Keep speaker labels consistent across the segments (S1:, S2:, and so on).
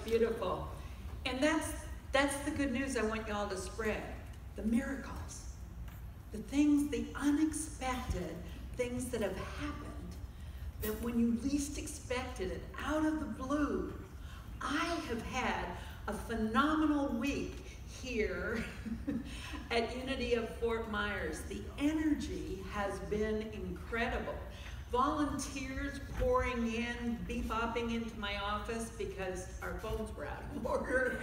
S1: beautiful. And that's the good news I want y'all to spread. The miracles. The things, the unexpected things that have happened, that when you least expected it, out of the blue. I have had a phenomenal week here at Unity of Fort Myers. The energy has been incredible. Volunteers pouring in, bebopping into my office because our phones were out of order.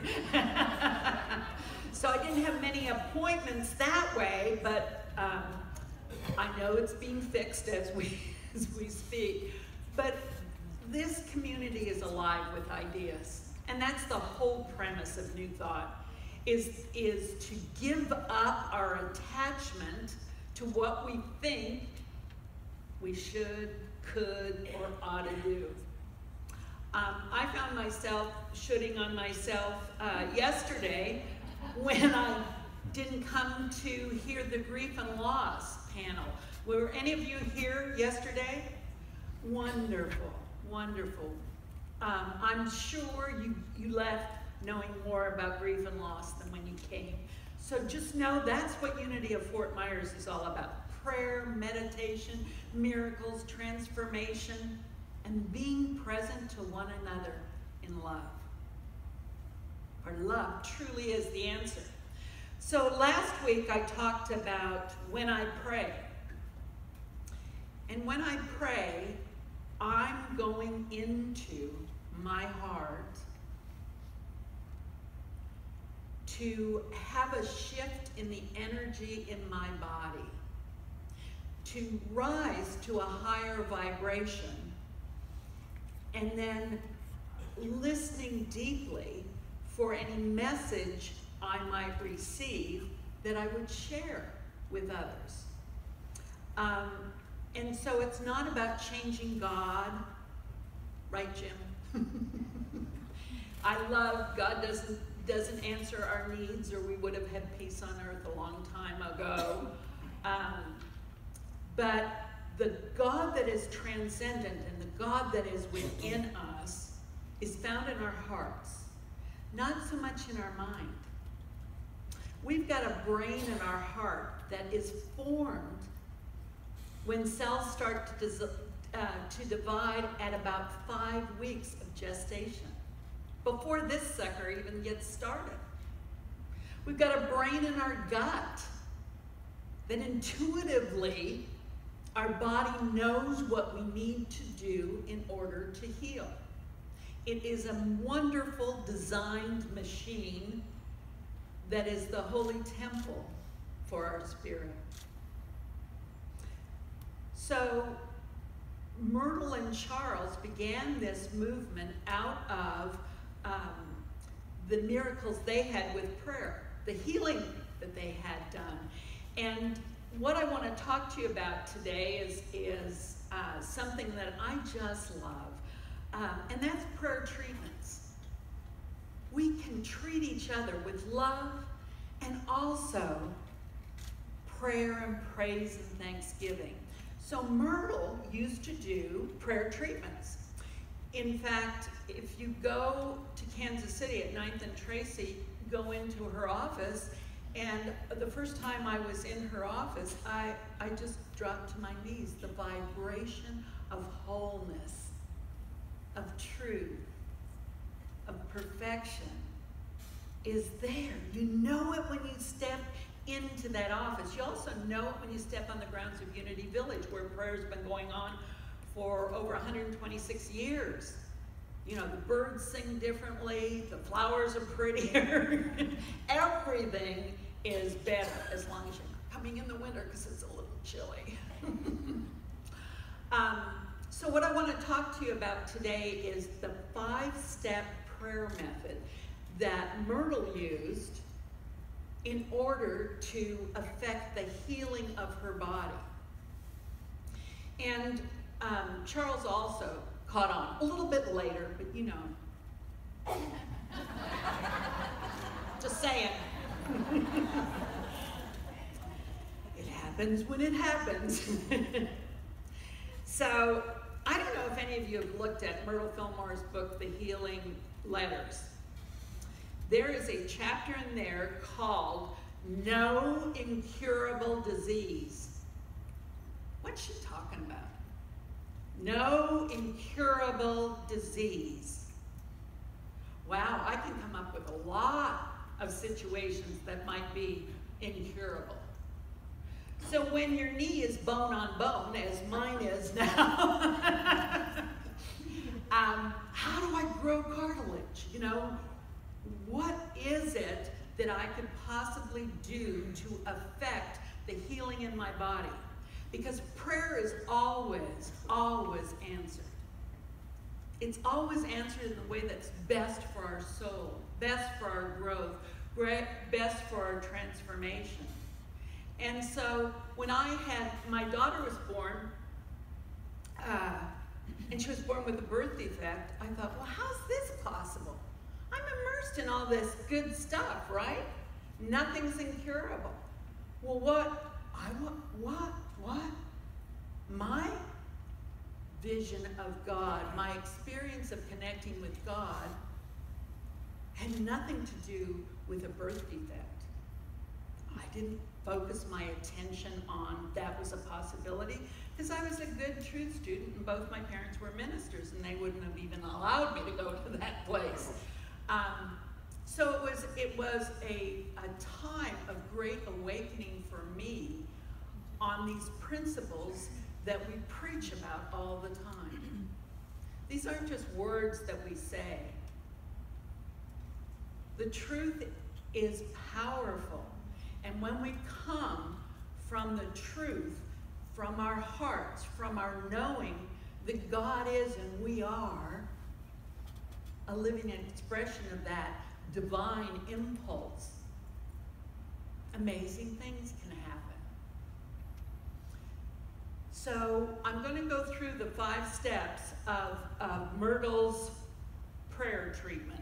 S1: So I didn't have many appointments that way, but I know it's being fixed as we speak. But this community is alive with ideas, and that's the whole premise of New Thought, is to give up our attachment to what we think we should, could, or ought to do. I found myself shooting on myself yesterday when I didn't come to hear the grief and loss panel. Were any of you here yesterday? Wonderful, wonderful. I'm sure you left knowing more about grief and loss than when you came. So just know that's what Unity of Fort Myers is all about. Prayer, meditation, miracles, transformation, and being present to one another in love. Our love truly is the answer. So last week I talked about when I pray. And when I pray, I'm going into my heart to have a shift in the energy in my body, to rise to a higher vibration, and then listening deeply for any message I might receive that I would share with others. And so it's not about changing God, right, Jim? I love God doesn't answer our needs, or we would have had peace on earth a long time ago. But the God that is transcendent and the God that is within us is found in our hearts, not so much in our mind. We've got a brain in our heart that is formed when cells start to divide at about 5 weeks of gestation, before this sucker even gets started. We've got a brain in our gut that intuitively our body knows what we need to do in order to heal. It is a wonderful designed machine that is the holy temple for our spirit. So Myrtle and Charles began this movement out of the miracles they had with prayer, the healing that they had done. And what I want to talk to you about today is something that I just love, and that's prayer treatments. We can treat each other with love and also prayer and praise and thanksgiving. So Myrtle used to do prayer treatments. In fact, if you go to Kansas City at 9th and Tracy, go into her office, and the first time I was in her office, I just dropped to my knees. The vibration of wholeness, of truth, of perfection is there. You know it when you step into that office. You also know it when you step on the grounds of Unity Village, where prayer's been going on for over 126 years. You know, the birds sing differently, the flowers are prettier, everything is better, as long as you're not coming in the winter because it's a little chilly. So what I want to talk to you about today is the 5-step prayer method that Myrtle used in order to affect the healing of her body. And Charles also caught on a little bit later, but you know. Just saying. It happens when it happens. So, I don't know if any of you have looked at Myrtle Fillmore's book, The Healing Letters. there is a chapter in there called No Incurable Disease. What's she talking about? No incurable disease. Wow, I can come up with a lot of situations that might be incurable. So when your knee is bone on bone, as mine is now, how do I grow cartilage? You know, what is it that I could possibly do to affect the healing in my body? Because prayer is always, always answered. It's always answered in the way that's best for our soul, best for our growth, best for our transformation. And so when my daughter was born, and she was born with a birth defect, I thought, well, how's this possible? I'm immersed in all this good stuff, right? Nothing's incurable. Well, what? My vision of God, my experience of connecting with God, had nothing to do with a birth defect. I didn't focus my attention on that was a possibility, because I was a good truth student and both my parents were ministers and they wouldn't have even allowed me to go to that place. So it was a time of great awakening for me on these principles that we preach about all the time. These aren't just words that we say. The truth is powerful. And when we come from the truth, from our hearts, from our knowing that God is and we are a living expression of that divine impulse, amazing things can happen. So I'm going to go through the 5 steps of Myrtle's prayer treatment.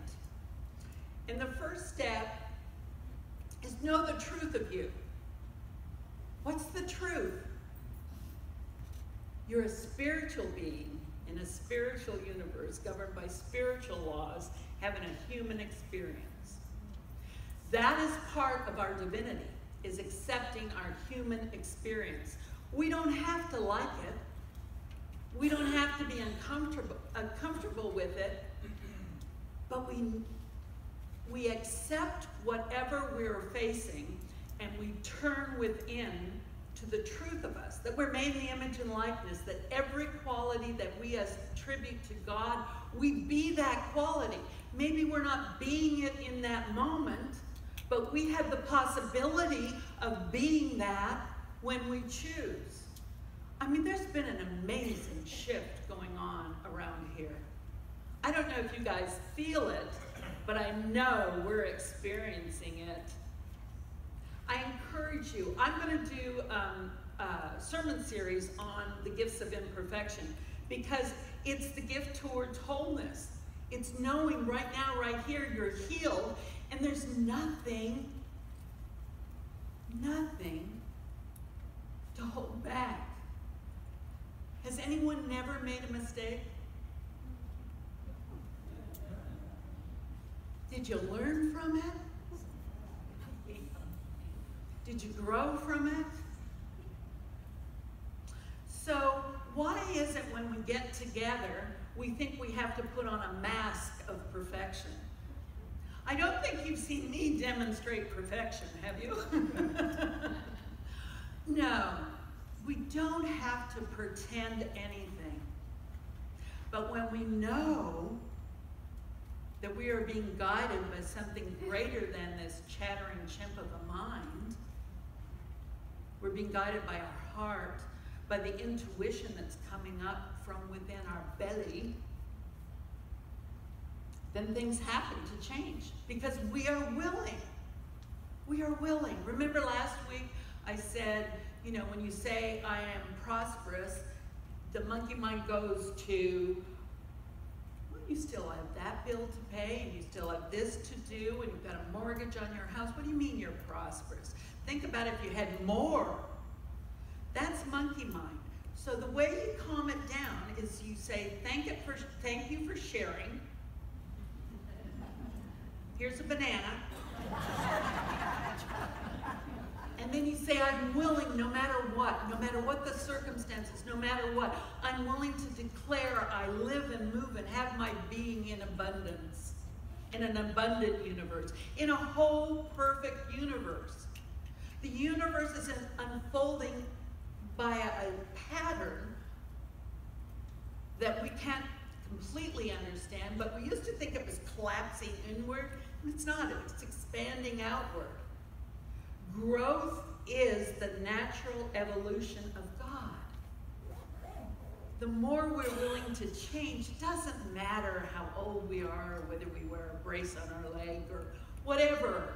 S1: And the first step is know the truth of you. What's the truth? You're a spiritual being in a spiritual universe governed by spiritual laws, having a human experience. That is part of our divinity, is accepting our human experience. We don't have to like it. We don't have to be uncomfortable with it, but we accept whatever we're facing and we turn within to the truth of us, that we're made in the image and likeness, that every quality that we attribute to God, we be that quality. Maybe we're not being it in that moment, but we have the possibility of being that when we choose. I mean, there's been an amazing shift going on around here. I don't know if you guys feel it, but I know we're experiencing it. I encourage you. I'm going to do a sermon series on the gifts of imperfection because it's the gift towards wholeness. It's knowing right now, right here, you're healed, and there's nothing to hold back. Has anyone never made a mistake? Did you learn from it? Did you grow from it? So why is it when we get together, we think we have to put on a mask of perfection? I don't think you've seen me demonstrate perfection, have you? No, we don't have to pretend anything. But when we know that we are being guided by something greater than this chattering chimp of the mind, we're being guided by our heart, by the intuition that's coming up from within our belly, then things happen to change because we are willing. We are willing. Remember last week I said, you know, when you say I am prosperous, the monkey mind goes to, well, you still have that bill to pay and you still have this to do and you've got a mortgage on your house. What do you mean you're prosperous? Think about if you had more. That's monkey mind. So the way you calm it down is you say, thank you for sharing. Here's a banana. And then you say, I'm willing no matter what the circumstances, no matter what, I'm willing to declare I live and move and have my being in abundance, in an abundant universe, in a whole perfect universe. The universe is unfolding by a pattern that we can't completely understand, but we used to think it was collapsing inward. It's not, it's expanding outward. Growth is the natural evolution of God. The more we're willing to change, it doesn't matter how old we are, or whether we wear a brace on our leg, or whatever.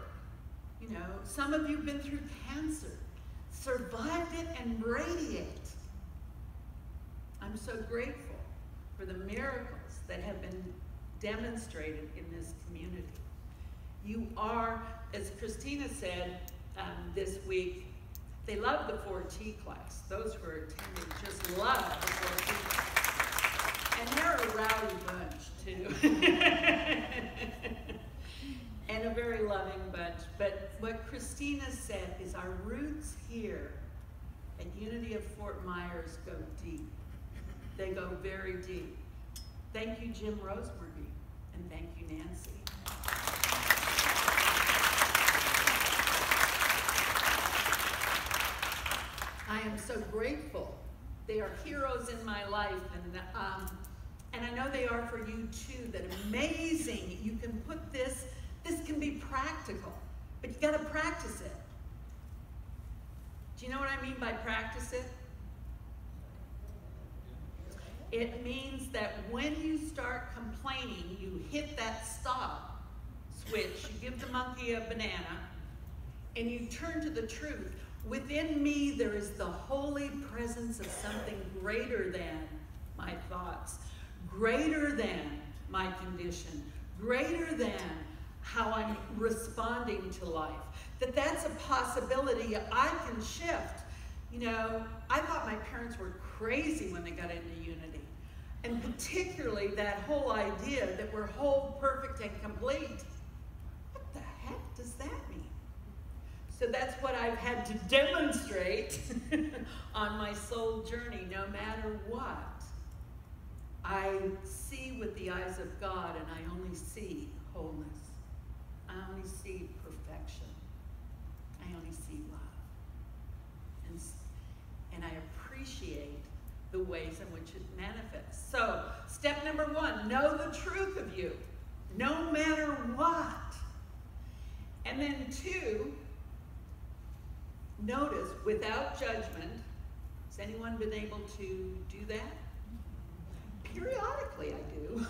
S1: You know, some of you have been through cancer, survived it, and radiate. I'm so grateful for the miracles that have been demonstrated in this community. You are, as Christina said this week, they love the 4T class. Those who are attending just love the 4T class. And they're a rowdy bunch, too. And a very loving bunch. But what Christina said is our roots here at Unity of Fort Myers go deep. They go very deep. Thank you, Jim Rosemary, and thank you, Nancy. I am so grateful. They are heroes in my life, and I know they are for you too. That amazing. You can put this can be practical, but you got to practice it. Do you know what I mean by practice it? It means that when you start complaining, you hit that stop switch, you give the monkey a banana, and you turn to the truth. Within me, there is the holy presence of something greater than my thoughts, greater than my condition, greater than how I'm responding to life. That's a possibility I can shift. You know, I thought my parents were crazy when they got into Unity. And particularly that whole idea that we're whole, perfect, and complete. What the heck does that mean? So that's what I've had to demonstrate on my soul journey. No matter what, I see with the eyes of God, and I only see wholeness. I only see perfection. I only see love. And I appreciate the ways in which it manifests. So, step number 1, know the truth of you, no matter what. And then 2, notice without judgment. Has anyone been able to do that? Periodically I do.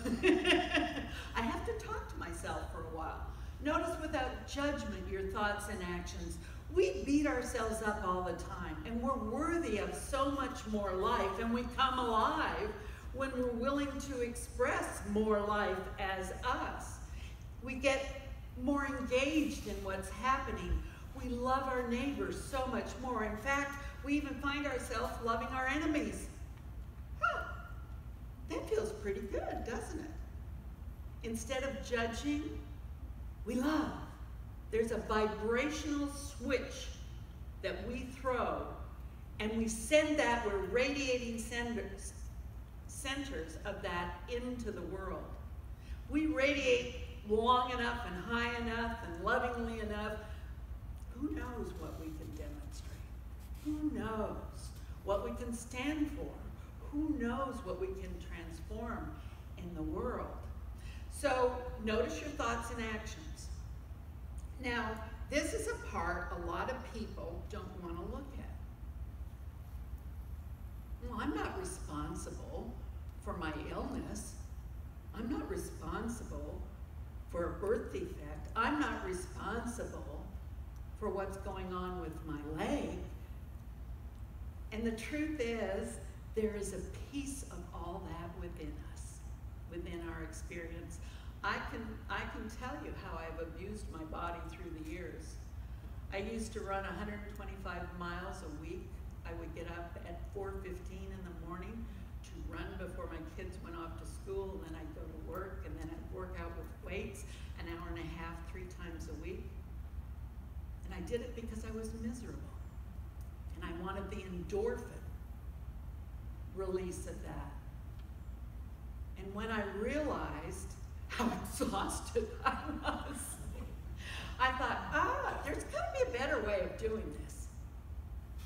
S1: I have to talk to myself for a while. Notice without judgment your thoughts and actions. We beat ourselves up all the time, and we're worthy of so much more life, and we come alive when we're willing to express more life as us. We get more engaged in what's happening. We love our neighbors so much more. In fact, we even find ourselves loving our enemies. Huh, that feels pretty good, doesn't it? Instead of judging, we love. There's a vibrational switch that we throw, and we send that, we're radiating centers of that into the world. We radiate long enough and high enough and lovingly enough. Who knows what we can demonstrate? Who knows what we can stand for? Who knows what we can transform in the world? So notice your thoughts and actions. Now, this is a part a lot of people don't want to look at. Well, I'm not responsible for my illness. I'm not responsible for a birth defect. I'm not responsible for what's going on with my leg. And the truth is, there is a piece of all that within us, within our experience. I can tell you how I've abused my body through the years. I used to run 125 miles a week. I would get up at 4:15 in the morning to run before my kids went off to school, and then I'd go to work, and then I'd work out with weights, and an hour and a half, 3 times a week. And I did it because I was miserable. And I wanted the endorphin release of that. And when I realized how exhausted I was, I thought, there's got to be a better way of doing this.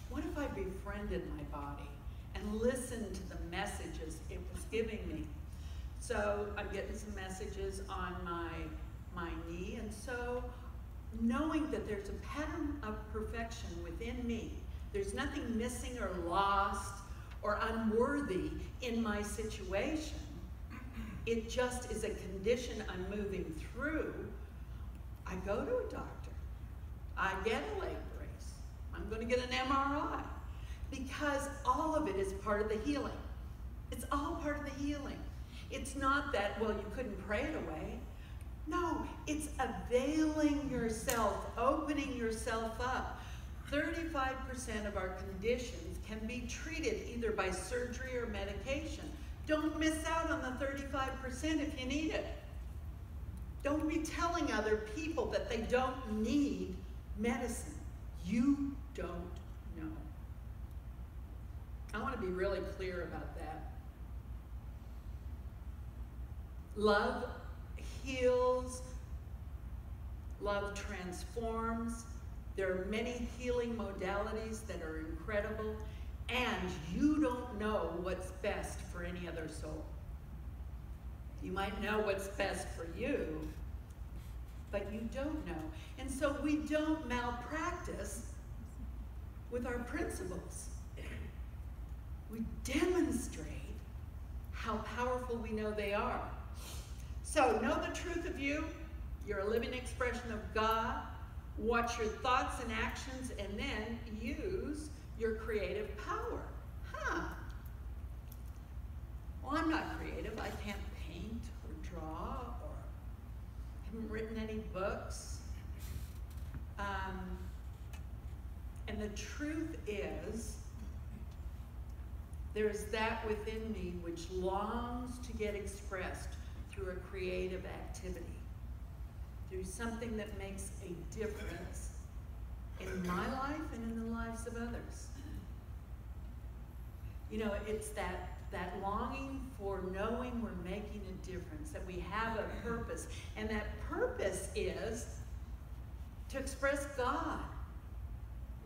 S1: What if I befriended my body and listened to the messages it was giving me? So I'm getting some messages on my knee, and so knowing that there's a pattern of perfection within me, there's nothing missing or lost or unworthy in my situation. It just is a condition I'm moving through. I go to a doctor. I get a leg brace. I'm going to get an MRI because all of it is part of the healing. It's all part of the healing. It's not that, well, you couldn't pray it away. No, it's availing yourself, opening yourself up. 35% of our conditions can be treated either by surgery or medication. Don't miss out on the 35% if you need it. Don't be telling other people that they don't need medicine. You don't know. I want to be really clear about that. Love heals. Love transforms. There are many healing modalities that are incredible, and you don't know what's best for any other soul. You might know what's best for you, but you don't know. And so we don't malpractice with our principles. We demonstrate how powerful we know they are. So know the truth of you. You're a living expression of God. Watch your thoughts and actions, and then use your creative power. Well, I'm not creative. I can't paint or draw, or haven't written any books. And the truth is, there's that within me which longs to get expressed through a creative activity, through something that makes a difference in my life and in the lives of others. You know, it's that longing for knowing we're making a difference, that we have a purpose. And that purpose is to express God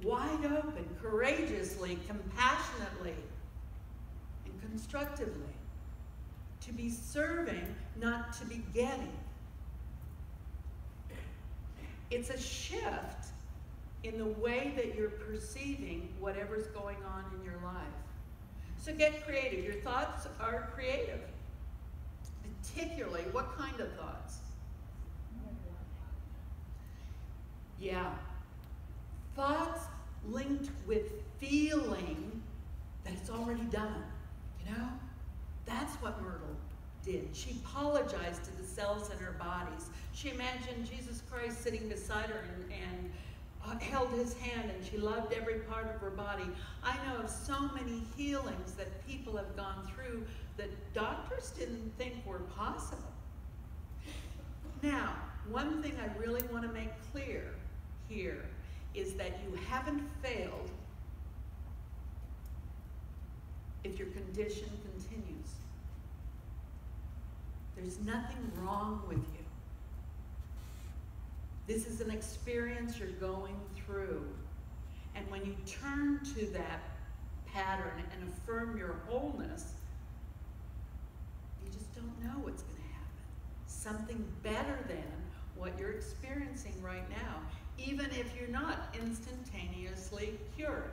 S1: wide open, courageously, compassionately, and constructively. To be serving, not to be getting. It's a shift in the way that you're perceiving whatever's going on in your life. So get creative. Your thoughts are creative. Particularly, what kind of thoughts? Yeah. Thoughts linked with feeling that it's already done. You know? That's what Myrtle did. She apologized to the cells in her bodies. She imagined Jesus Christ sitting beside her and held his hand, and she loved every part of her body. I know of so many healings that people have gone through that doctors didn't think were possible. Now, one thing I really want to make clear here is that you haven't failed if your condition continues. There's nothing wrong with you. This is an experience you're going through. And when you turn to that pattern and affirm your wholeness, you just don't know what's going to happen. Something better than what you're experiencing right now, even if you're not instantaneously cured.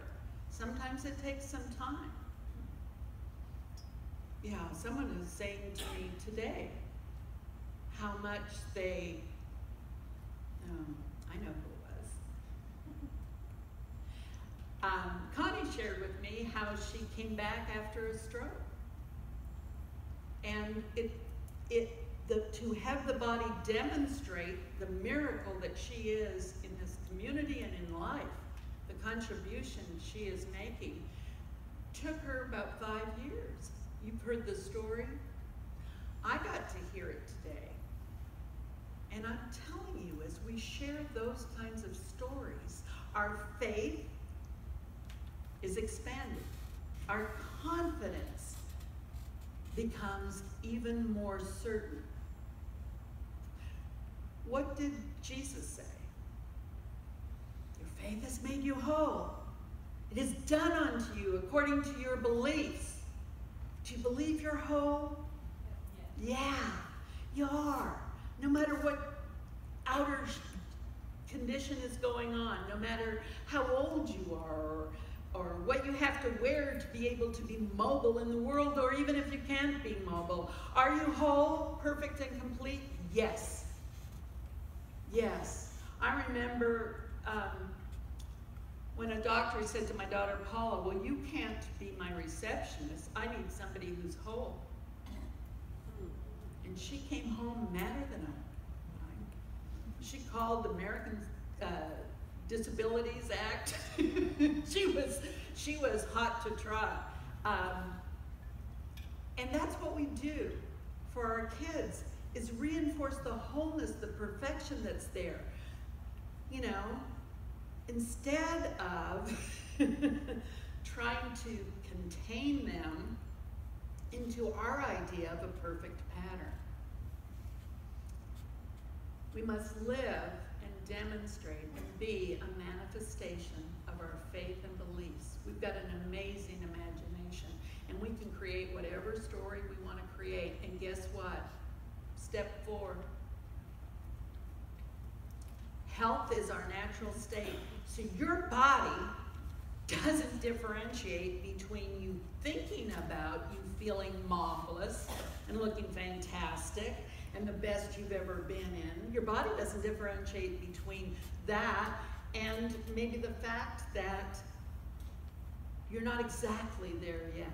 S1: Sometimes it takes some time. Yeah, someone was saying to me today how much they, I know who it was. Connie shared with me how she came back after a stroke. And to have the body demonstrate the miracle that she is in this community and in life, the contribution she is making, took her about 5 years. You've heard the story. I got to hear it today. And I'm telling you, as we share those kinds of stories, our faith is expanded. Our confidence becomes even more certain. What did Jesus say? Your faith has made you whole. It is done unto you according to your beliefs. Do you believe you're whole? Yeah, you are. No matter what outer condition is going on, no matter how old you are, or what you have to wear to be able to be mobile in the world, or even if you can't be mobile. Are you whole, perfect, and complete? Yes. Yes. I remember when a doctor said to my daughter Paula, well, you can't be my receptionist. I need somebody who's whole. And she came home madder than I. She called the American Disabilities Act. she was hot to try. And that's what we do for our kids, is reinforce the wholeness, the perfection that's there. You know, instead of trying to contain them into our idea of a perfect pattern. We must live and demonstrate and be a manifestation of our faith and beliefs. We've got an amazing imagination, and we can create whatever story we want to create. And guess what? Step 4. Health is our natural state. So your body doesn't differentiate between you thinking about you feeling marvelous and looking fantastic and the best you've ever been in. Your body doesn't differentiate between that and maybe the fact that you're not exactly there yet.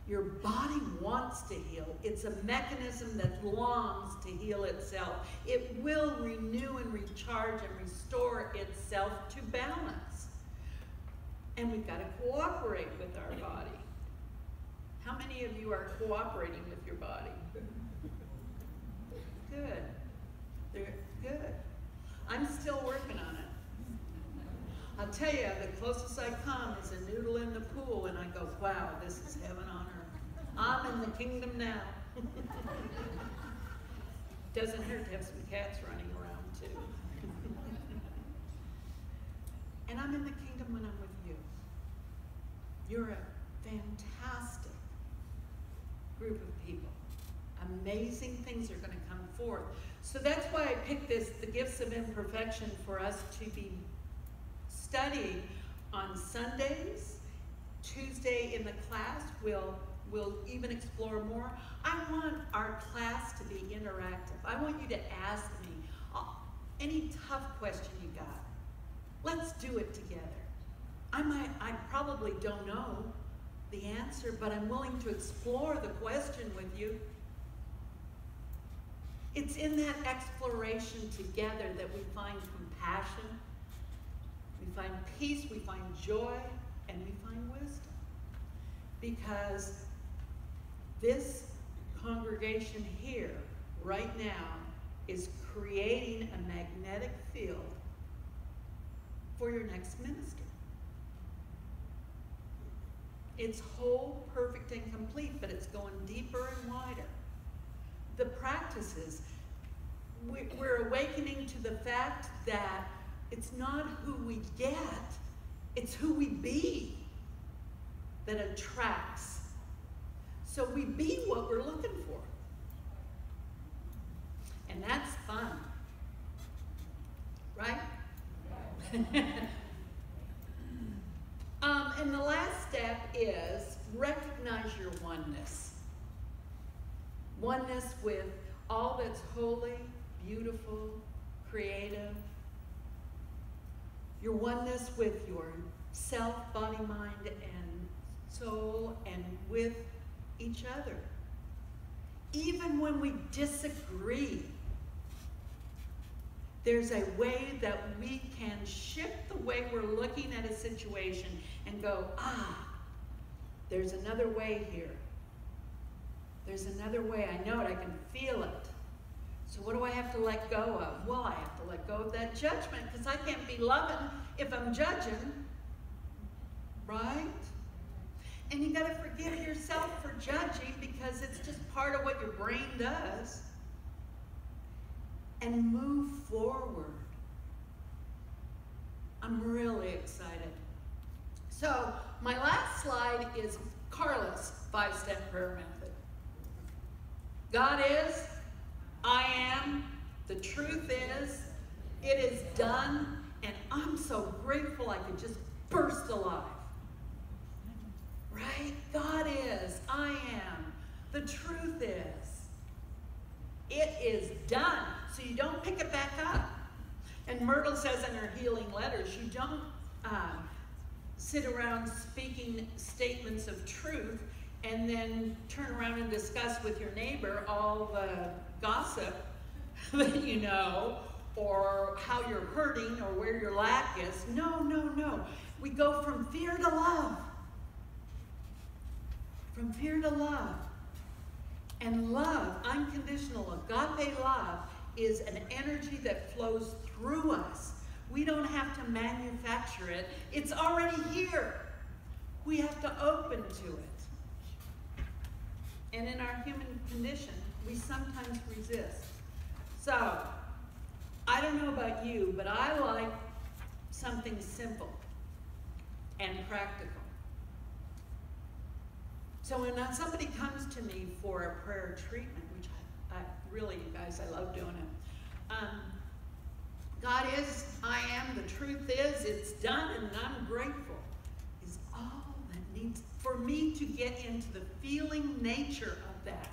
S1: Your body wants to heal. It's a mechanism that longs to heal itself. It will renew and recharge and restore itself to balance. And we've got to cooperate with our body. How many of you are cooperating with your body? Good. They're good. I'm still working on it. I'll tell you, the closest I come is a noodle in the pool, and I go, wow, this is heaven on earth. I'm in the kingdom now. Doesn't hurt to have some cats running around, too. And I'm in the kingdom when I'm with you. You're a fantastic group of people. Amazing things are going to come forth. So that's why I picked this, the gifts of imperfection, for us to be studying on Sundays. Tuesday in the class, we'll even explore more. I want our class to be interactive. I want you to ask me any tough question you got. Let's do it together. I probably don't know the answer, but I'm willing to explore the question with you. It's in that exploration together that we find compassion, we find peace, we find joy, and we find wisdom. Because this congregation here, right now, is creating a magnetic field for your next minister. It's whole, perfect, and complete, but it's going deeper and wider. The practices, we're awakening to the fact that it's not who we get, it's who we be that attracts. So we be what we're looking for. And that's fun. Right? And the last step is recognize your oneness. Oneness with all that's holy, beautiful, creative. Your oneness with your self, body, mind, and soul, and with each other. Even when we disagree, there's a way that we can shift the way we're looking at a situation and go, there's another way here. There's another way. I know it. I can feel it. So what do I have to let go of? Well, I have to let go of that judgment, because I can't be loving if I'm judging, right? And you got to forgive yourself for judging, because it's just part of what your brain does. And move forward. I'm really excited. So my last slide is Carla's 5-step prayer method. God is, I am, the truth is, it is done, and I'm so grateful I could just burst alive. Right? God is, I am, the truth is, it is done. So you don't pick it back up. And Myrtle says in her healing letters, you don't sit around speaking statements of truth and then turn around and discuss with your neighbor all the gossip that you know, or how you're hurting, or where your lack is. No, no, no. We go from fear to love. From fear to love. And love, unconditional, agape love, is an energy that flows through us. We don't have to manufacture it. It's already here. We have to open to it. And in our human condition, we sometimes resist. So, I don't know about you, but I like something simple and practical. So when somebody comes to me for a prayer treatment, which I really, you guys, I love doing it. God is, I am, the truth is, it's done, and I'm grateful, is all that needs for me to get into the feeling nature of that.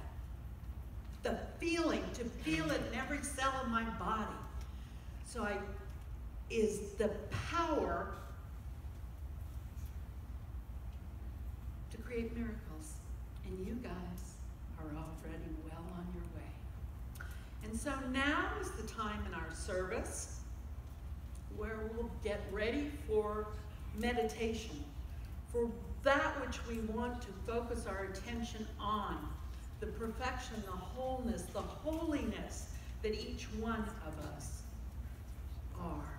S1: The feeling, to feel it in every cell of my body. So is the power to create miracles. And you guys are already well on your way. And so now is the time in our service where we'll get ready for meditation, for that which we want to focus our attention on, the perfection, the wholeness, the holiness that each one of us are.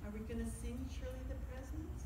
S1: Are we going to sing Surely the Presence?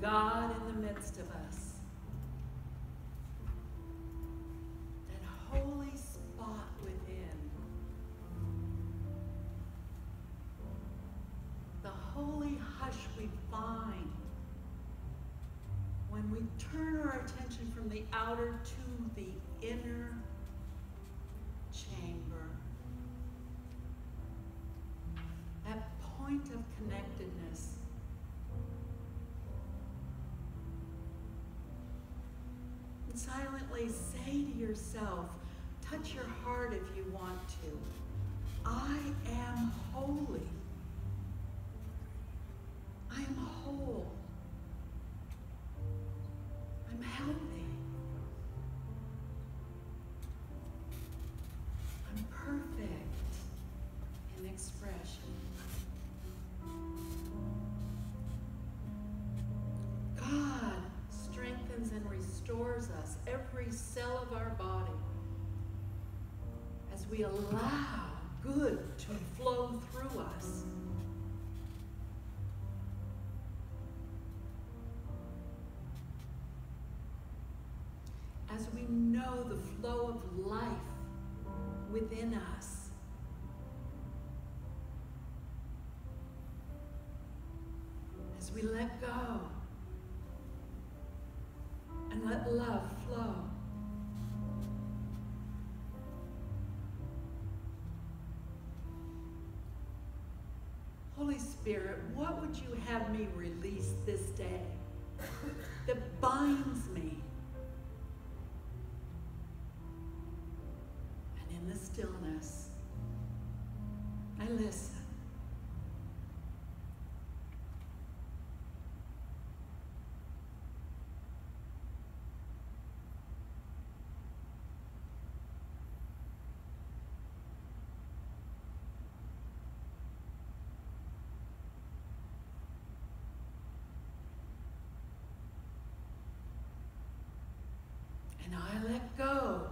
S1: God in the midst of us, that holy spot within, the holy hush we find when we turn our attention from the outer to the inner chamber, that point of connectedness. And silently say to yourself, touch your heart if you want to, I am holy. I am whole. I'm healthy. I'm perfect in expression. God strengthens and restores us, every cell of our body, as we allow good to flow through us. As we know the flow of life within us. we let go and let love flow. Holy Spirit, what would you have me release this day that binds me? And in the stillness, I listen. And I let go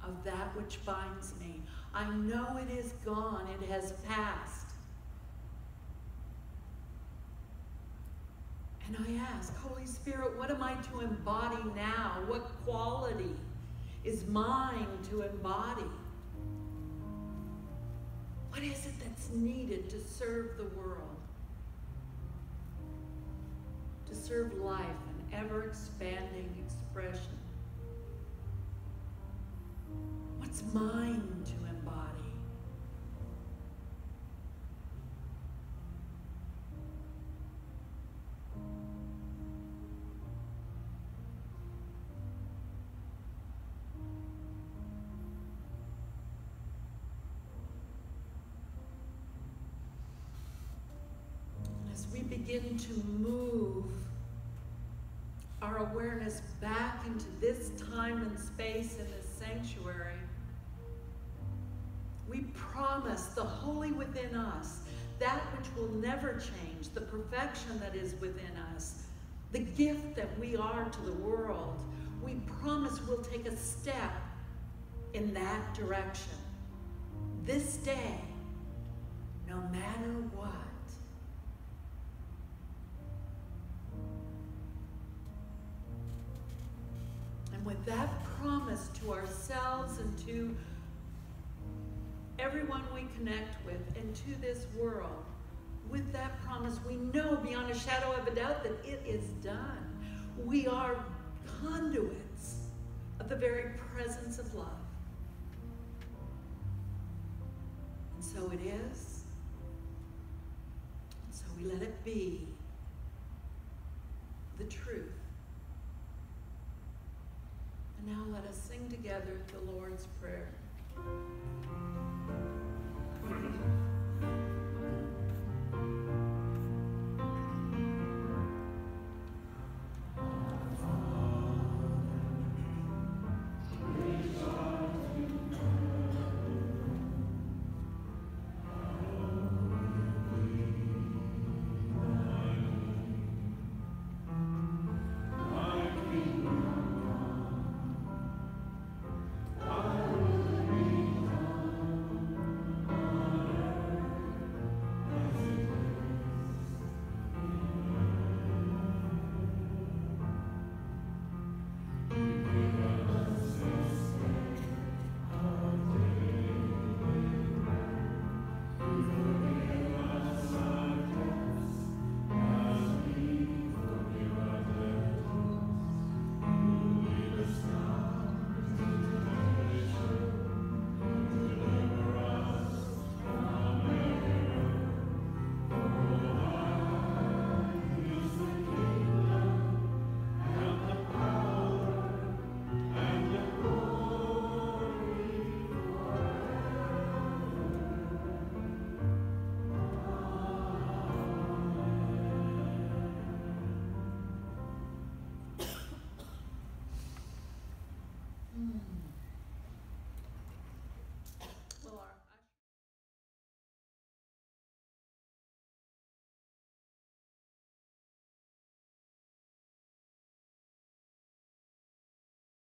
S1: of that which binds me. I know it is gone. It has passed. And I ask, Holy Spirit, what am I to embody now? What quality is mine to embody? What is it that's needed to serve the world? To serve life in ever-expanding expression? What's mine to embody? As we begin to move our awareness back into this time and space in this sanctuary, we promise the holy within us, that which will never change, the perfection that is within us, the gift that we are to the world. We promise we'll take a step in that direction this day, no matter what. And with that promise to ourselves and to everyone we connect with and to this world, with that promise, we know beyond a shadow of a doubt that it is done. We are conduits of the very presence of love. And so it is. And so we let it be the truth. And now let us sing together the Lord's Prayer.